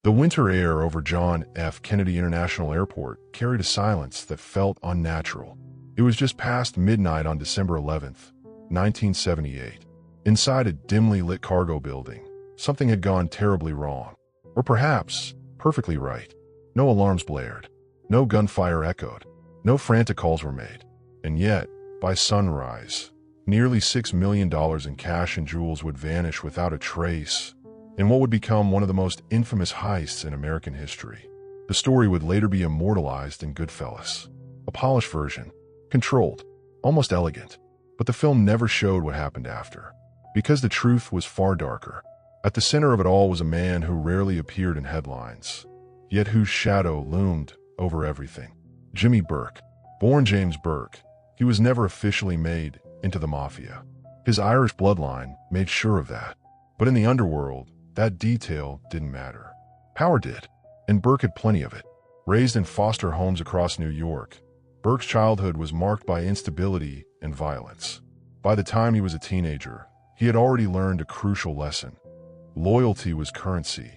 The winter air over John F. Kennedy International Airport carried a silence that felt unnatural. It was just past midnight on December 11th, 1978. Inside a dimly lit cargo building, something had gone terribly wrong. Or perhaps, perfectly right. No alarms blared. No gunfire echoed. No frantic calls were made. And yet, by sunrise, nearly $6 million in cash and jewels would vanish without a trace in what would become one of the most infamous heists in American history. The story would later be immortalized in Goodfellas. A polished version, controlled, almost elegant. But the film never showed what happened after, because the truth was far darker. At the center of it all was a man who rarely appeared in headlines, yet whose shadow loomed over everything. Jimmy Burke. Born James Burke, he was never officially made into the MAFIA. His Irish bloodline made sure of that. But in the underworld, that detail didn't matter. Power did, and Burke had plenty of it. Raised in foster homes across New York, Burke's childhood was marked by instability and violence. By the time he was a teenager, he had already learned a crucial lesson. Loyalty was currency,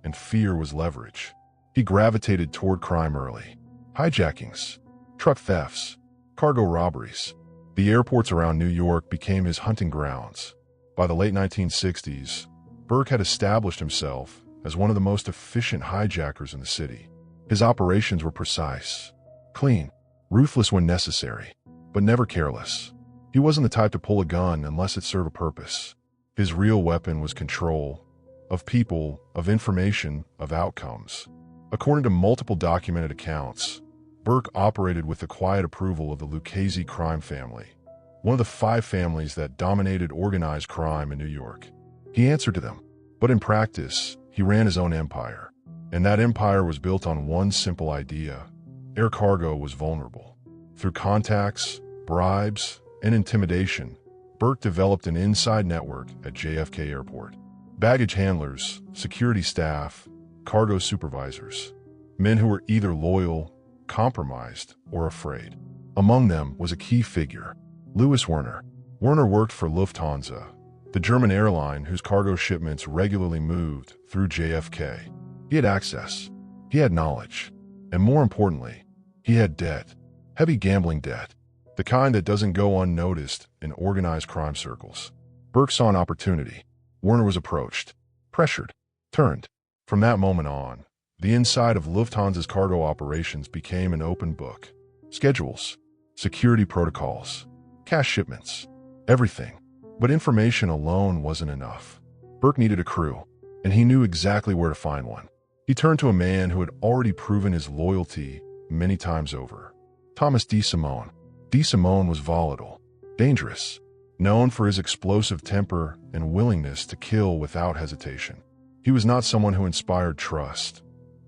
and fear was leverage. He gravitated toward crime early. Hijackings, truck thefts, cargo robberies. The airports around New York became his hunting grounds. By the late 1960s, Burke had established himself as one of the most efficient hijackers in the city. His operations were precise, clean, ruthless when necessary, but never careless. He wasn't the type to pull a gun unless it served a purpose. His real weapon was control of people, of information, of outcomes. According to multiple documented accounts, Burke operated with the quiet approval of the Lucchese crime family, one of the 5 families that dominated organized crime in New York. He answered to them, but in practice, he ran his own empire. And that empire was built on one simple idea: air cargo was vulnerable. Through contacts, bribes, and intimidation, Burke developed an inside network at JFK Airport. Baggage handlers, security staff, cargo supervisors, men who were either loyal, compromised, or afraid. Among them was a key figure, Louis Werner. Werner worked for Lufthansa, the German airline whose cargo shipments regularly moved through JFK. He had access, he had knowledge, and more importantly, he had debt, heavy gambling debt, the kind that doesn't go unnoticed in organized crime circles. Burke saw an opportunity. Werner was approached, pressured, turned. From that moment on, the inside of Lufthansa's cargo operations became an open book. Schedules, security protocols, cash shipments, everything. But information alone wasn't enough. Burke needed a crew, and he knew exactly where to find one. He turned to a man who had already proven his loyalty many times over. Thomas DeSimone. DeSimone was volatile, dangerous, known for his explosive temper and willingness to kill without hesitation. He was not someone who inspired trust,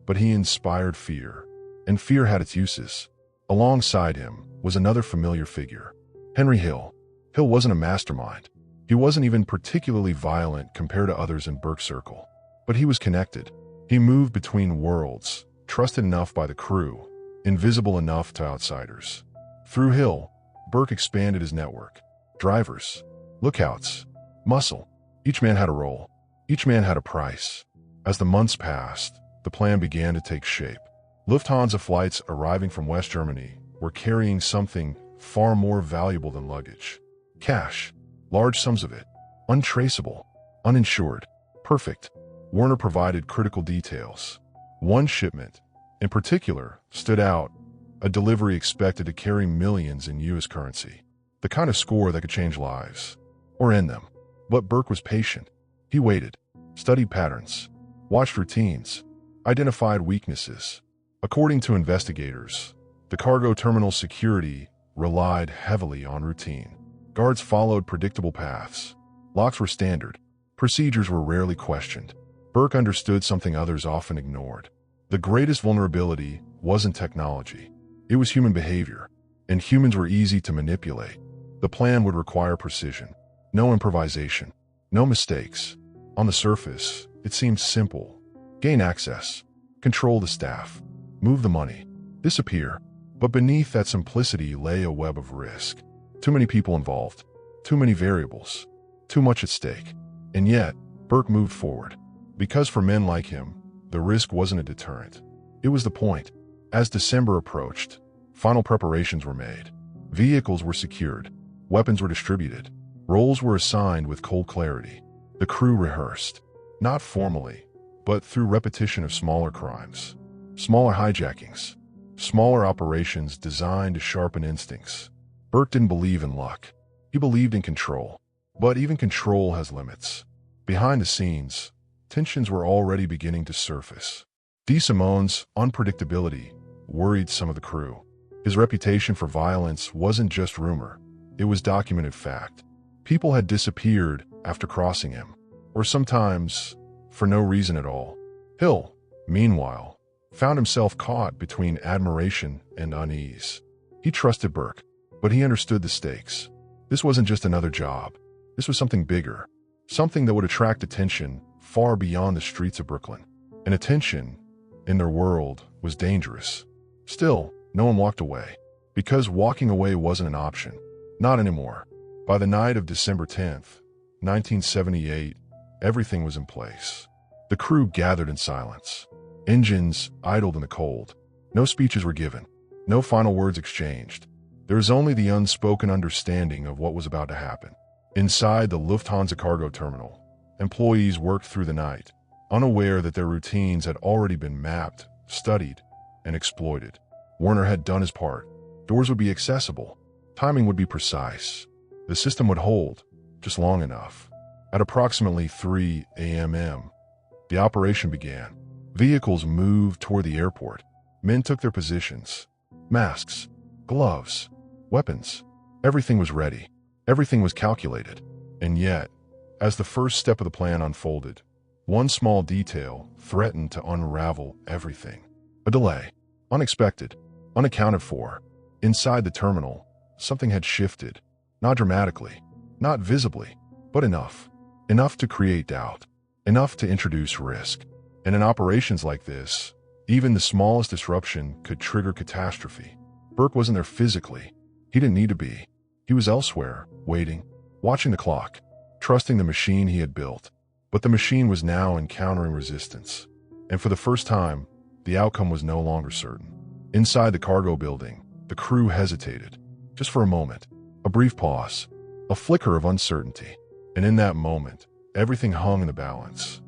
but he inspired fear, and fear had its uses. Alongside him was another familiar figure, Henry Hill. Hill wasn't a mastermind. He wasn't even particularly violent compared to others in Burke's circle, but he was connected. He moved between worlds, trusted enough by the crew, invisible enough to outsiders. Through Hill, Burke expanded his network. Drivers, lookouts, muscle. Each man had a role. Each man had a price. As the months passed, the plan began to take shape. Lufthansa flights arriving from West Germany were carrying something far more valuable than luggage. Cash, large sums of it, untraceable, uninsured, perfect. Werner provided critical details. One shipment, in particular, stood out, a delivery expected to carry millions in U.S. currency, the kind of score that could change lives, or end them. But Burke was patient. He waited, studied patterns, watched routines, identified weaknesses. According to investigators, the cargo terminal security relied heavily on routine. Guards followed predictable paths. Locks were standard. Procedures were rarely questioned. Burke understood something others often ignored. The greatest vulnerability wasn't technology. It was human behavior, and humans were easy to manipulate. The plan would require precision, no improvisation, no mistakes. On the surface, it seemed simple. Gain access, control the staff, move the money, disappear. But beneath that simplicity lay a web of risk. Too many people involved, too many variables, too much at stake. And yet, Burke moved forward. Because for men like him, the risk wasn't a deterrent. It was the point. As December approached, final preparations were made. Vehicles were secured. Weapons were distributed. Roles were assigned with cold clarity. The crew rehearsed, not formally, but through repetition of smaller crimes, smaller hijackings, smaller operations designed to sharpen instincts. Burke didn't believe in luck. He believed in control. But even control has limits. Behind the scenes, tensions were already beginning to surface. DeSimone's unpredictability worried some of the crew. His reputation for violence wasn't just rumor. It was documented fact. People had disappeared after crossing him, or sometimes for no reason at all. Hill, meanwhile, found himself caught between admiration and unease. He trusted Burke, but he understood the stakes. This wasn't just another job. This was something bigger, something that would attract attention far beyond the streets of Brooklyn. And attention, in their world, was dangerous. Still, no one walked away, because walking away wasn't an option. Not anymore. By the night of December 10th, 1978, everything was in place. The crew gathered in silence. Engines idled in the cold. No speeches were given. No final words exchanged. There was only the unspoken understanding of what was about to happen. Inside the Lufthansa cargo terminal, employees worked through the night, unaware that their routines had already been mapped, studied, and exploited. Werner had done his part. Doors would be accessible. Timing would be precise. The system would hold, just long enough. At approximately 3 a.m., the operation began. Vehicles moved toward the airport. Men took their positions. Masks, gloves, weapons. Everything was ready. Everything was calculated. And yet, as the first step of the plan unfolded, one small detail threatened to unravel everything. A delay. Unexpected. Unaccounted for. Inside the terminal, something had shifted. Not dramatically, not visibly, but enough. Enough to create doubt. Enough to introduce risk. And in operations like this, even the smallest disruption could trigger catastrophe. Burke wasn't there physically. He didn't need to be. He was elsewhere, waiting, watching the clock, trusting the machine he had built. But the machine was now encountering resistance. And for the first time, the outcome was no longer certain. Inside the cargo building, the crew hesitated. Just for a moment. A brief pause. A flicker of uncertainty. And in that moment, everything hung in the balance.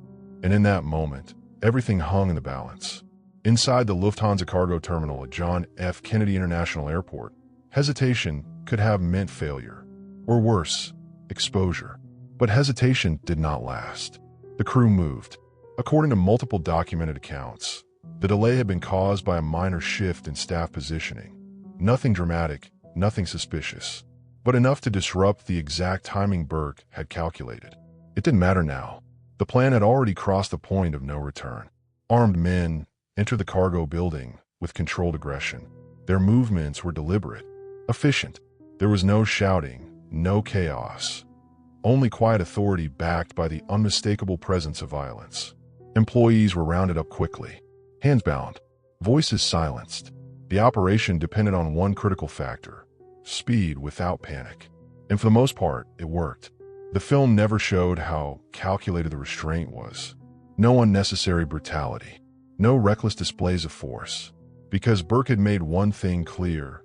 Inside the Lufthansa cargo terminal at John F. Kennedy International Airport, hesitation could have meant failure. Or worse, exposure. But hesitation did not last. The crew moved. According to multiple documented accounts, the delay had been caused by a minor shift in staff positioning. Nothing dramatic, nothing suspicious, but enough to disrupt the exact timing Burke had calculated. It didn't matter now. The plan had already crossed the point of no return. Armed men entered the cargo building with controlled aggression. Their movements were deliberate, efficient. There was no shouting, no chaos. Only quiet authority backed by the unmistakable presence of violence. Employees were rounded up quickly, hands bound, voices silenced. The operation depended on one critical factor: speed without panic. And for the most part, it worked. The film never showed how calculated the restraint was. No unnecessary brutality. No reckless displays of force. Because Burke had made one thing clear: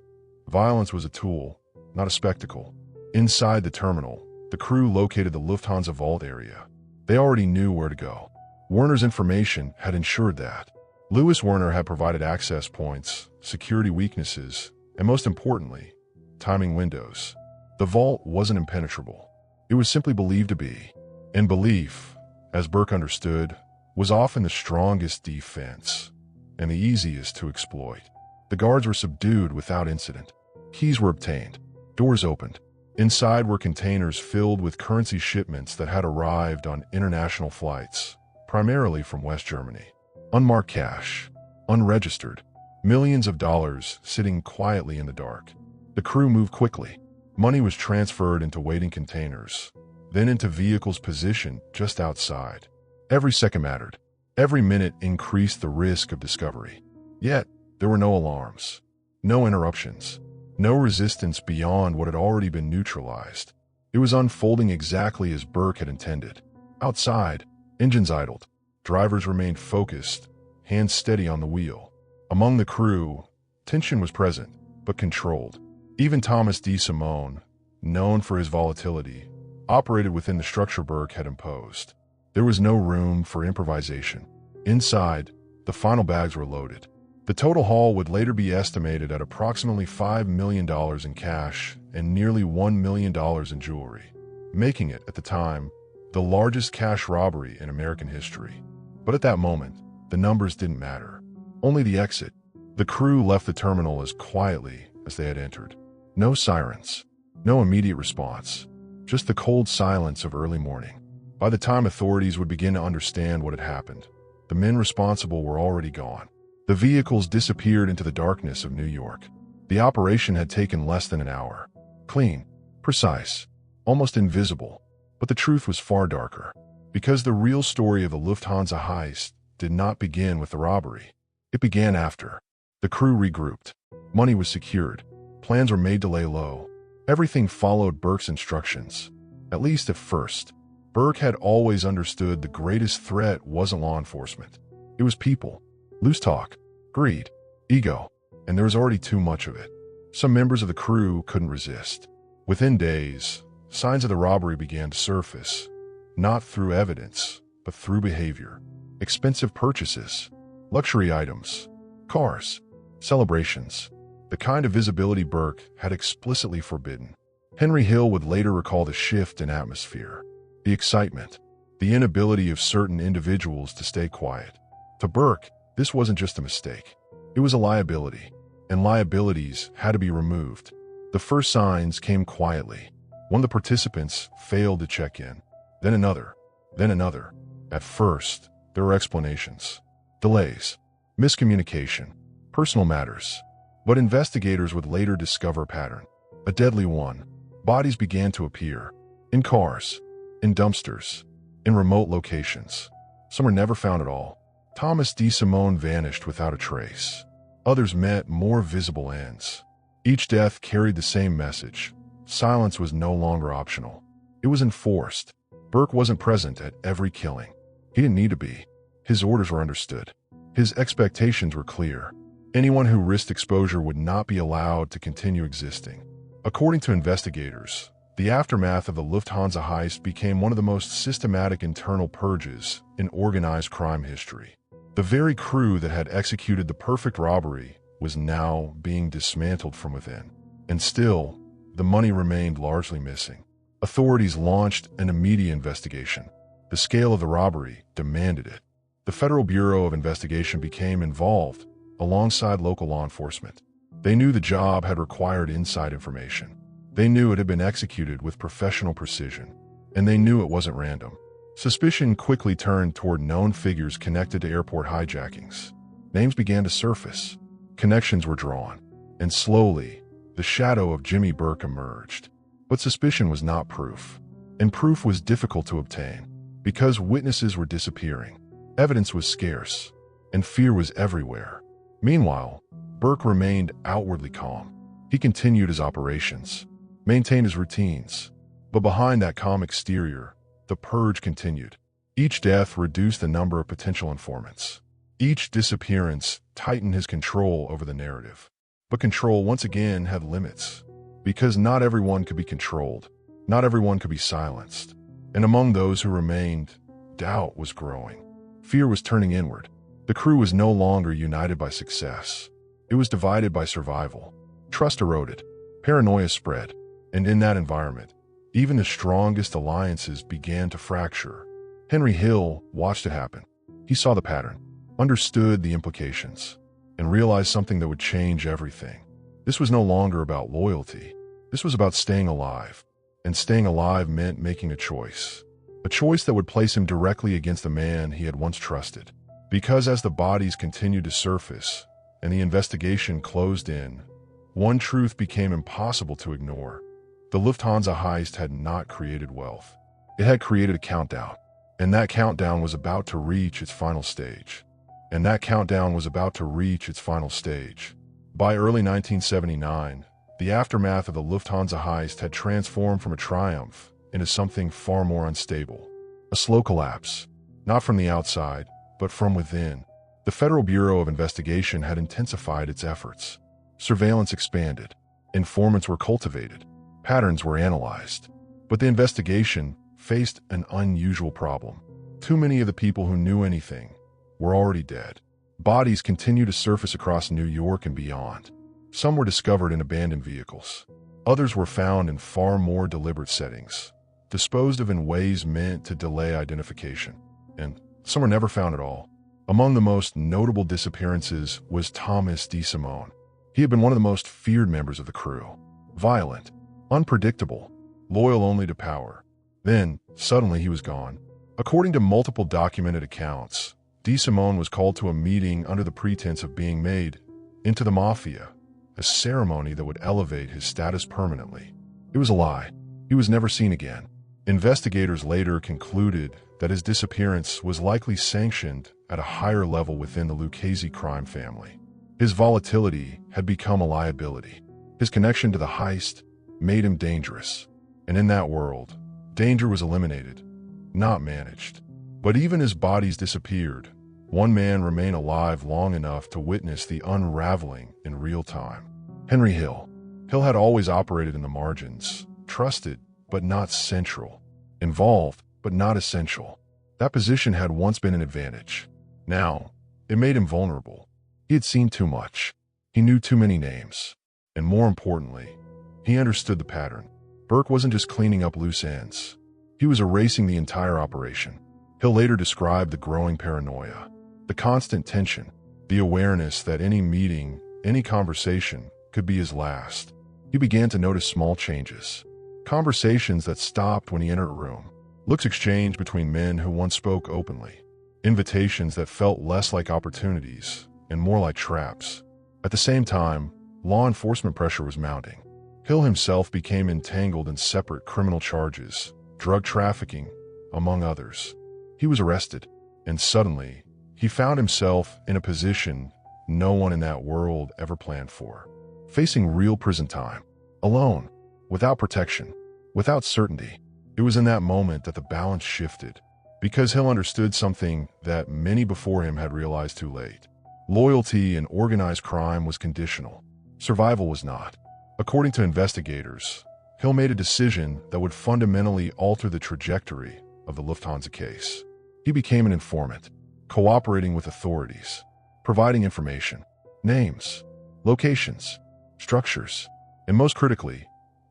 violence was a tool, not a spectacle. Inside the terminal, the crew located the Lufthansa vault area. They already knew where to go. Werner's information had ensured that. Louis Werner had provided access points, security weaknesses, and most importantly, timing windows. The vault wasn't impenetrable. It was simply believed to be. And belief, as Burke understood, was often the strongest defense and the easiest to exploit. The guards were subdued without incident. Keys were obtained. Doors opened. Inside were containers filled with currency shipments that had arrived on international flights, primarily from West Germany. Unmarked cash, unregistered, millions of dollars sitting quietly in the dark. The crew moved quickly. Money was transferred into waiting containers, then into vehicles positioned just outside. Every second mattered. Every minute increased the risk of discovery. Yet, there were no alarms, no interruptions, no resistance beyond what had already been neutralized. It was unfolding exactly as Burke had intended. Outside, engines idled. Drivers remained focused, hands steady on the wheel. Among the crew, tension was present, but controlled. Even Thomas DeSimone, known for his volatility, operated within the structure Burke had imposed. There was no room for improvisation. Inside, the final bags were loaded. The total haul would later be estimated at approximately $5 million in cash and nearly $1 million in jewelry, making it, at the time, the largest cash robbery in American history. But at that moment, the numbers didn't matter. Only the exit. The crew left the terminal as quietly as they had entered. No sirens, no immediate response, just the cold silence of early morning. By the time authorities would begin to understand what had happened, the men responsible were already gone. The vehicles disappeared into the darkness of New York. The operation had taken less than an hour. Clean, precise, almost invisible. But the truth was far darker. Because the real story of the Lufthansa heist did not begin with the robbery. It began after. The crew regrouped. Money was secured. Plans were made to lay low. Everything followed Burke's instructions. At least at first. Burke had always understood the greatest threat wasn't law enforcement. It was people. Loose talk, greed, ego, and there was already too much of it. Some members of the crew couldn't resist. Within days, signs of the robbery began to surface, not through evidence, but through behavior. Expensive purchases, luxury items, cars, celebrations, the kind of visibility Burke had explicitly forbidden. Henry Hill would later recall the shift in atmosphere, the excitement, the inability of certain individuals to stay quiet. To Burke, this wasn't just a mistake. It was a liability, and liabilities had to be removed. The first signs came quietly. One of the participants failed to check in. Then another. At first, there were explanations, delays, miscommunication, personal matters. But investigators would later discover a pattern, a deadly one. Bodies began to appear, in cars, in dumpsters, in remote locations. Some were never found at all. Thomas DeSimone vanished without a trace. Others met more visible ends. Each death carried the same message. Silence was no longer optional. It was enforced. Burke wasn't present at every killing. He didn't need to be. His orders were understood. His expectations were clear. Anyone who risked exposure would not be allowed to continue existing. According to investigators, the aftermath of the Lufthansa heist became one of the most systematic internal purges in organized crime history. The very crew that had executed the perfect robbery was now being dismantled from within. And still, the money remained largely missing. Authorities launched an immediate investigation. The scale of the robbery demanded it. The Federal Bureau of Investigation became involved, alongside local law enforcement. They knew the job had required inside information. They knew it had been executed with professional precision. And they knew it wasn't random. Suspicion quickly turned toward known figures connected to airport hijackings. Names began to surface. Connections were drawn. And slowly, the shadow of Jimmy Burke emerged. But suspicion was not proof. And proof was difficult to obtain. Because witnesses were disappearing. Evidence was scarce. And fear was everywhere. Meanwhile, Burke remained outwardly calm. He continued his operations, maintained his routines. But behind that calm exterior, the purge continued. Each death reduced the number of potential informants. Each disappearance tightened his control over the narrative. But control once again had limits. Because not everyone could be controlled. Not everyone could be silenced. And among those who remained, doubt was growing. Fear was turning inward. The crew was no longer united by success. It was divided by survival. Trust eroded. Paranoia spread. And in that environment, even the strongest alliances began to fracture. Henry Hill watched it happen. He saw the pattern, understood the implications, and realized something that would change everything. This was no longer about loyalty. This was about staying alive. And staying alive meant making a choice. A choice that would place him directly against the man he had once trusted. Because as the bodies continued to surface and the investigation closed in, one truth became impossible to ignore. The Lufthansa heist had not created wealth. It had created a countdown. And that countdown was about to reach its final stage. By early 1979, the aftermath of the Lufthansa heist had transformed from a triumph into something far more unstable. A slow collapse, not from the outside, but from within. The Federal Bureau of Investigation had intensified its efforts. Surveillance expanded. Informants were cultivated. Patterns were analyzed. But the investigation faced an unusual problem. Too many of the people who knew anything were already dead. Bodies continued to surface across New York and beyond. Some were discovered in abandoned vehicles. Others were found in far more deliberate settings, disposed of in ways meant to delay identification. And some were never found at all. Among the most notable disappearances was Thomas DeSimone. He had been one of the most feared members of the crew. Violent, unpredictable, loyal only to power. Then, suddenly he was gone. According to multiple documented accounts, DeSimone was called to a meeting under the pretense of being made into the MAFIA, a ceremony that would elevate his status permanently. It was a lie. He was never seen again. Investigators later concluded that his disappearance was likely sanctioned at a higher level within the Lucchese crime family. His volatility had become a liability. His connection to the heist made him dangerous. And in that world, danger was eliminated, not managed. But even as bodies disappeared, one man remained alive long enough to witness the unraveling in real time. Henry Hill. Hill had always operated in the margins, trusted but not central, involved but not essential. That position had once been an advantage. Now, it made him vulnerable. He had seen too much. He knew too many names. And more importantly, he understood the pattern. Burke wasn't just cleaning up loose ends. He was erasing the entire operation. Hill later described the growing paranoia, the constant tension, the awareness that any meeting, any conversation could be his last. He began to notice small changes. Conversations that stopped when he entered a room. Looks exchanged between men who once spoke openly. Invitations that felt less like opportunities and more like traps. At the same time, law enforcement pressure was mounting. Hill himself became entangled in separate criminal charges, drug trafficking, among others. He was arrested, and suddenly, he found himself in a position no one in that world ever planned for. Facing real prison time, alone, without protection, without certainty. It was in that moment that the balance shifted, because Hill understood something that many before him had realized too late. Loyalty in organized crime was conditional. Survival was not. According to investigators, Hill made a decision that would fundamentally alter the trajectory of the Lufthansa case. He became an informant, cooperating with authorities, providing information, names, locations, structures, and most critically,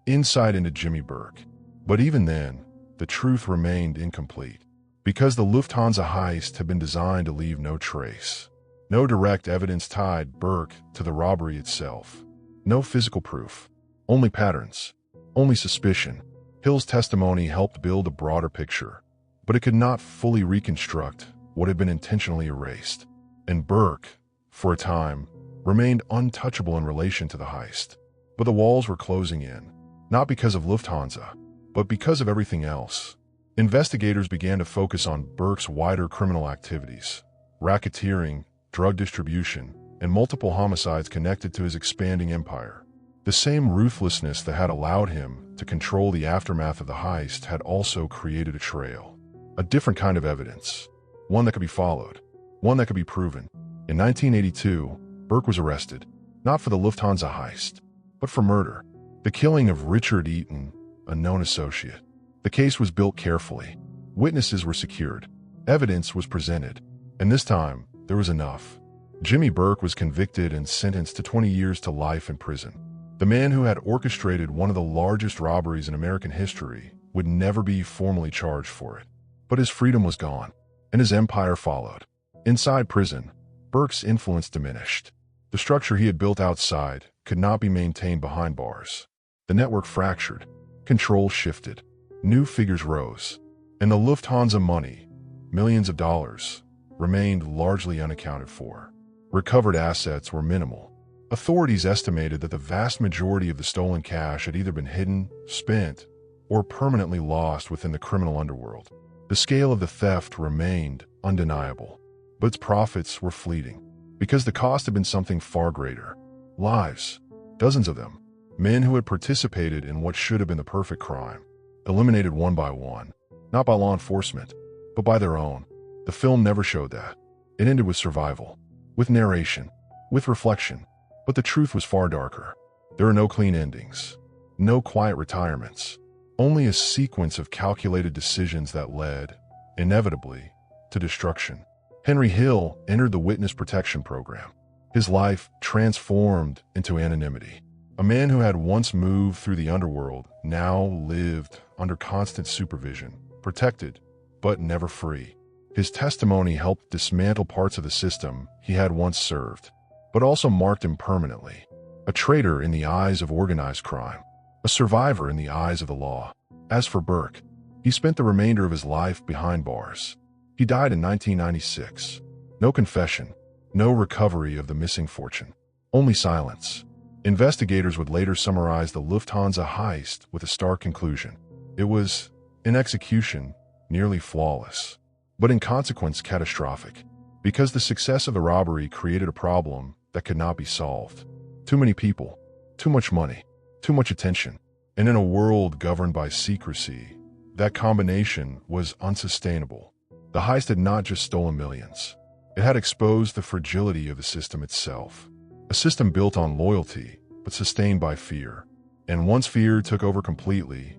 insight into Jimmy Burke. But even then, the truth remained incomplete, because the Lufthansa heist had been designed to leave no trace. No direct evidence tied Burke to the robbery itself. No physical proof. Only patterns. Only suspicion. Hill's testimony helped build a broader picture, but it could not fully reconstruct what had been intentionally erased. And Burke, for a time, remained untouchable in relation to the heist. But the walls were closing in, not because of Lufthansa, but because of everything else. Investigators began to focus on Burke's wider criminal activities, racketeering, drug distribution, and multiple homicides connected to his expanding empire. The same ruthlessness that had allowed him to control the aftermath of the heist had also created a trail. A different kind of evidence. One that could be followed. One that could be proven. In 1982, Burke was arrested, not for the Lufthansa heist, but for murder. The killing of Richard Eaton, a known associate. The case was built carefully. Witnesses were secured. Evidence was presented. And this time, there was enough. Jimmy Burke was convicted and sentenced to 20 years to life in prison. The man who had orchestrated one of the largest robberies in American history would never be formally charged for it. But his freedom was gone, and his empire followed. Inside prison, Burke's influence diminished. The structure he had built outside could not be maintained behind bars. The network fractured. Control shifted. New figures rose. And the Lufthansa money, millions of dollars, remained largely unaccounted for. Recovered assets were minimal. Authorities estimated that the vast majority of the stolen cash had either been hidden, spent, or permanently lost within the criminal underworld. The scale of the theft remained undeniable, but its profits were fleeting, because the cost had been something far greater. Lives, dozens of them, men who had participated in what should have been the perfect crime, eliminated one by one, not by law enforcement, but by their own. The film never showed that. It ended with survival, with narration, with reflection. But the truth was far darker. There are no clean endings, no quiet retirements, only a sequence of calculated decisions that led, inevitably, to destruction. Henry Hill entered the witness protection program. His life transformed into anonymity. A man who had once moved through the underworld now lived under constant supervision, protected, but never free. His testimony helped dismantle parts of the system he had once served, but also marked him permanently. A traitor in the eyes of organized crime, a survivor in the eyes of the law. As for Burke, he spent the remainder of his life behind bars. He died in 1996. No confession, no recovery of the missing fortune, only silence. Investigators would later summarize the Lufthansa heist with a stark conclusion. It was, in execution, nearly flawless, but in consequence catastrophic, because the success of the robbery created a problem that could not be solved. Too many people, too much money, too much attention, and in a world governed by secrecy, that combination was unsustainable. The heist had not just stolen millions. It had exposed the fragility of the system itself. A system built on loyalty, but sustained by fear. And once fear took over completely,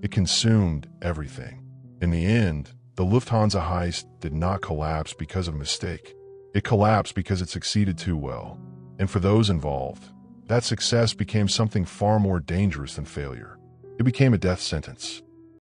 it consumed everything. In the end, the Lufthansa heist did not collapse because of a mistake. It collapsed because it succeeded too well. And for those involved, that success became something far more dangerous than failure. It became a death sentence.